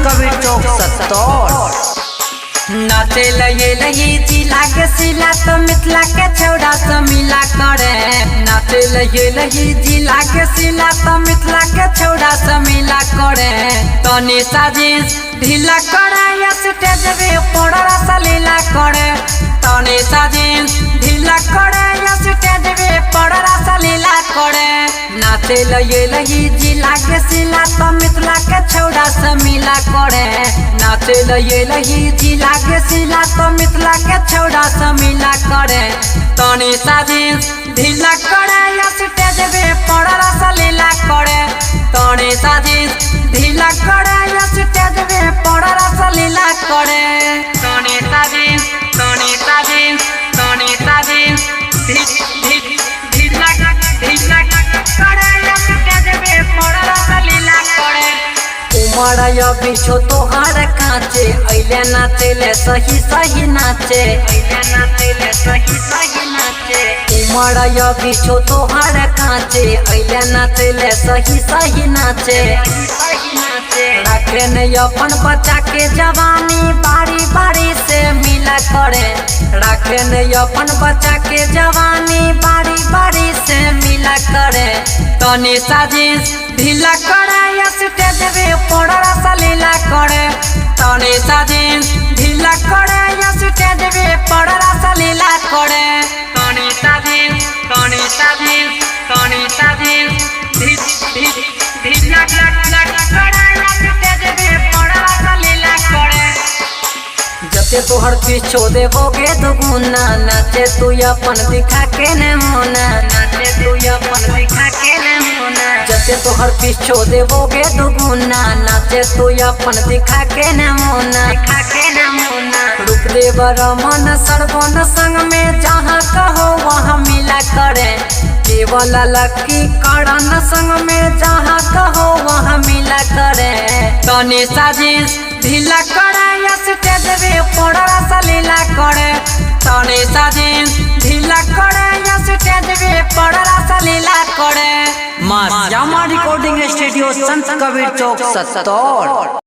कबीर चौक सत्तौर। नाचे लही जिला के सिला तो मिथिला के छौड़ा से मिला करे। नाचे लही जिला के सिला तो मिथिला के छौड़ा से मिला करे। तनी साजिश ढीला करे या स्टेज पे पड़रा सा लीला करे। तनी साजिश ढीला करे या स्टेज पे पड़रा सा लीला करे। नाचे लही जिला के सिला तो मिथिला के छौड़ा से मिला करे। नाचे लही जिला के सिला तो मिथिला के छौड़ा से मिला करे। तनी साजिश ढीला करे या स्टेज पे पड़रा सा लीला करे। तनी साजिश ढीला करे या स्टेज पे पड़रा सा लीला करे। तनी साजिश ढीला करे या स्टेज पे पड़रा सा लीला करे। उमर बिछो तोहार काचे अइले नाचेले सही नाचे। उमर बिछो तोहार काचे अइले नाचेले सही नाचे। रखे नहीं अपन बच्चा के जवानी बारी बारी से मिला करे। रखे नहीं अपन बच्चा के जवानी बारी बारी से मिला करे। तनी साजिश ढीला करे या स्टेज पे पड़रा सा लीला करे। तनी साजिश ढीला करे या स्टेज पे पड़रा सा लीला करे। तनी साजिश ढीला करे या स्टेज पे पड़रा सा लीला करे। जते तोहर पीछो देवोगे दुगुना नाचे तू अपन दिखा के नमूना। नाचे तू अपन दिखा के नमूना। जते तोहर पीछो देवोगे दुगुना नाचे तू अपन दिखा के नमूना। रूप देव रमन सरवन संग में जहाँ कहो वहाँ मिला करे। केवल लकी करण संग में जहाँ कहो वहाँ मिला करे। तनी साजिश ढीला करे या स्टेज पे पड़रा सा लीला करे। तनी साजिश ढीला करे या स्टेज पे पड़रा सा लीला करे। मां श्यामा रिकॉर्डिंग स्टूडियो संत कबीर चौक सत्तौर।